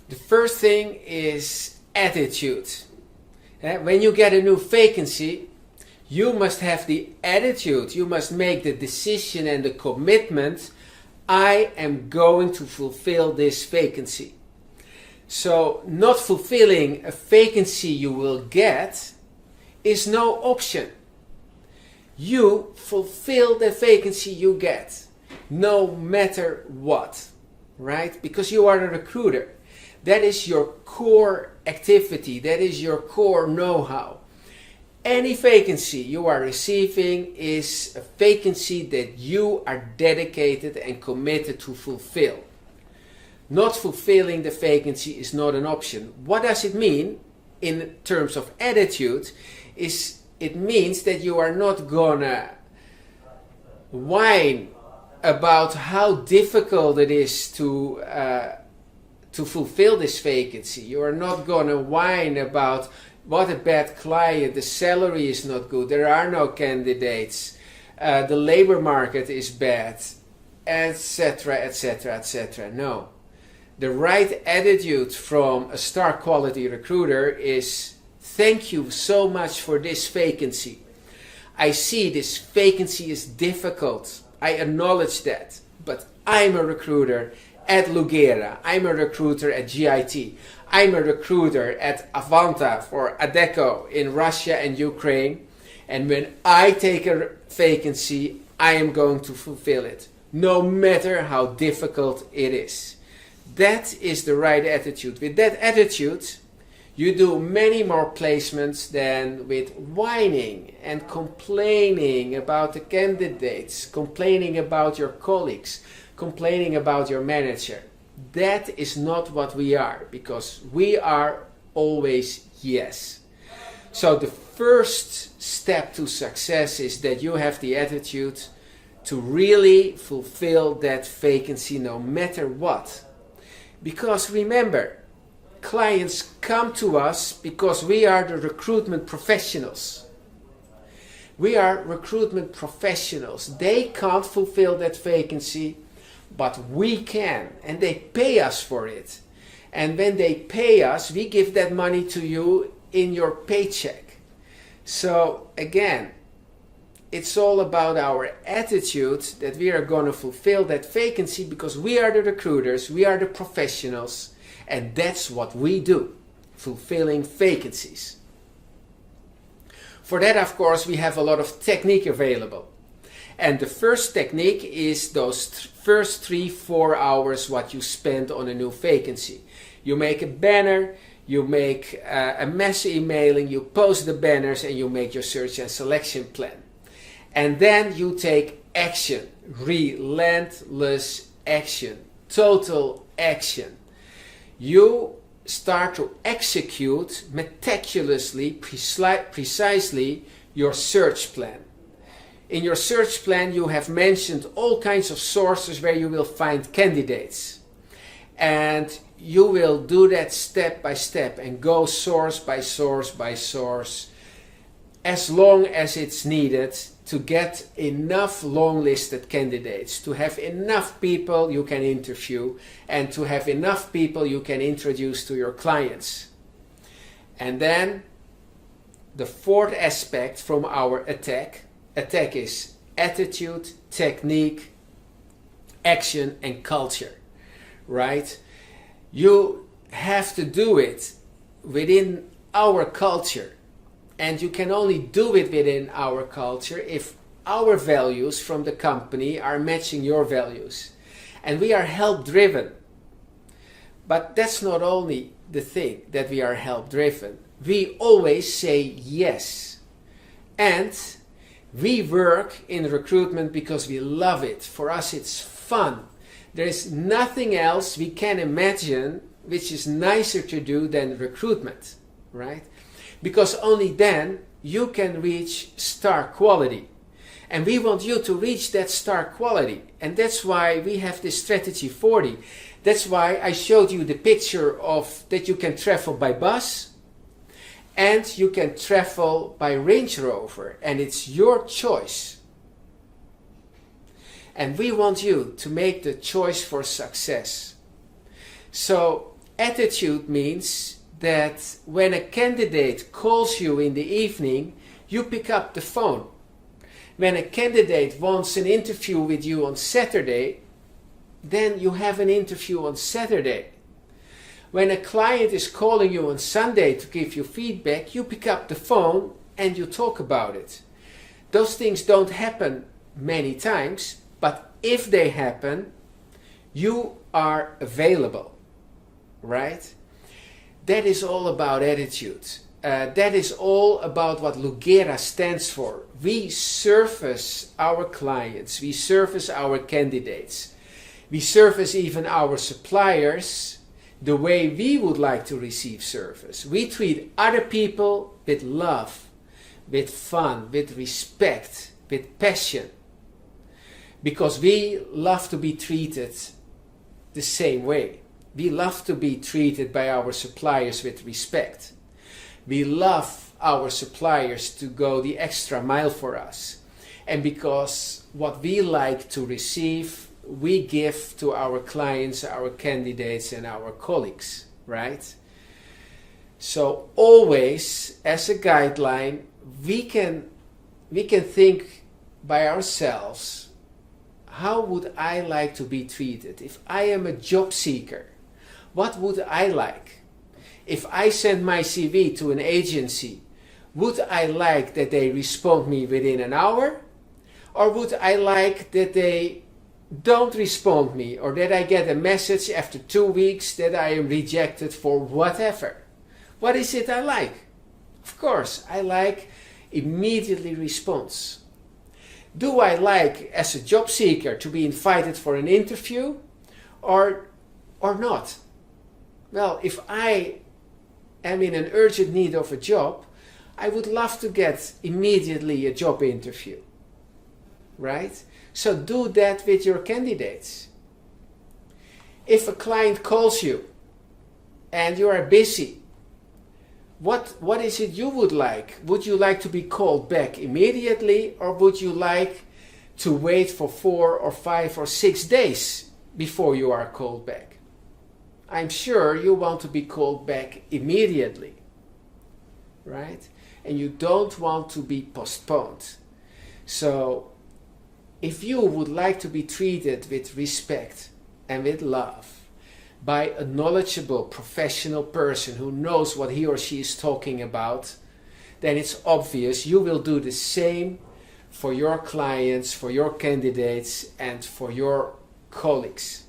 The first thing is attitude. When you get a new vacancy, you must have the attitude, you must make the decision and the commitment, I am going to fulfill this vacancy. So not fulfilling a vacancy you will get is no option. You fulfill the vacancy you get, no matter what, right? Because you are a recruiter. That is your core activity, that is your core know-how. Any vacancy you are receiving is a vacancy that you are dedicated and committed to fulfill. Not fulfilling the vacancy is not an option. What does it mean in terms of attitude? It means that you are not gonna whine about how difficult it is to fulfill this vacancy. You are not gonna whine about what a bad client, the salary is not good, there are no candidates, the labor market is bad, etc., etc., etc. No. The right attitude from a star quality recruiter is, thank you so much for this vacancy. I see this vacancy is difficult. I acknowledge that. But I'm a recruiter at Lugera. I'm a recruiter at GIT. I'm a recruiter at Avanta for Adecco in Russia and Ukraine. And when I take a vacancy, I am going to fulfill it, no matter how difficult it is. That is the right attitude. With that attitude, you do many more placements than with whining and complaining about the candidates, complaining about your colleagues, complaining about your manager. That is not what we are, because we are always yes. So the first step to success is that you have the attitude to really fulfill that vacancy no matter what. Because remember, clients come to us because we are the recruitment professionals. We are recruitment professionals. They can't fulfill that vacancy, but we can, and they pay us for it. And when they pay us, we give that money to you in your paycheck. So again, it's all about our attitude that we are going to fulfill that vacancy because we are the recruiters, we are the professionals, and that's what we do, fulfilling vacancies. For that, of course, we have a lot of technique available. And the first technique is those first 3-4 hours what you spend on a new vacancy. You make a banner, you make a mass emailing, you post the banners, and you make your search and selection plan. And then you take action, relentless action, total action. You start to execute meticulously, precisely your search plan. In your search plan, you have mentioned all kinds of sources where you will find candidates. And you will do that step by step and go source by source by source as long as it's needed to get enough long-listed candidates, to have enough people you can interview, and to have enough people you can introduce to your clients. And then the fourth aspect from our attack is attitude, technique, action, and culture, right? You have to do it within our culture. And you can only do it within our culture if our values from the company are matching your values. And we are help driven. But that's not only the thing that we are help driven. We always say yes. And we work in recruitment because we love it. For us it's fun. There is nothing else we can imagine which is nicer to do than recruitment, right? Because only then you can reach star quality. And we want you to reach that star quality. And that's why we have this strategy 40. That's why I showed you the picture of that you can travel by bus and you can travel by Range Rover. And it's your choice. And we want you to make the choice for success. So Attitude means that when a candidate calls you in the evening, you pick up the phone. When a candidate wants an interview with you on Saturday, then you have an interview on Saturday. When a client is calling you on Sunday to give you feedback, you pick up the phone and you talk about it. Those things don't happen many times, but if they happen, you are available, right? That is all about attitude. That is all about what Lugera stands for. We service our clients, we service our candidates, we service even our suppliers the way we would like to receive service. We treat other people with love, with fun, with respect, with passion, because we love to be treated the same way. We love to be treated by our suppliers with respect. We love our suppliers to go the extra mile for us. And because what we like to receive, we give to our clients, our candidates, and our colleagues, right? So always, as a guideline, we can think by ourselves, how would I like to be treated? If I am a job seeker, what would I like? If I send my CV to an agency, would I like that they respond me within an hour? Or would I like that they don't respond me, or that I get a message after 2 weeks that I am rejected for whatever? What is it I like? Of course, I like immediately response. Do I like, as a job seeker, to be invited for an interview or not? Well, if I am in an urgent need of a job, I would love to get immediately a job interview, right? So do that with your candidates. If a client calls you and you are busy, what is it you would like? Would you like to be called back immediately, or would you like to wait for 4 or 5 or 6 days before you are called back? I'm sure you want to be called back immediately, right? And you don't want to be postponed. So if you would like to be treated with respect and with love by a knowledgeable professional person who knows what he or she is talking about, then it's obvious you will do the same for your clients, for your candidates, and for your colleagues.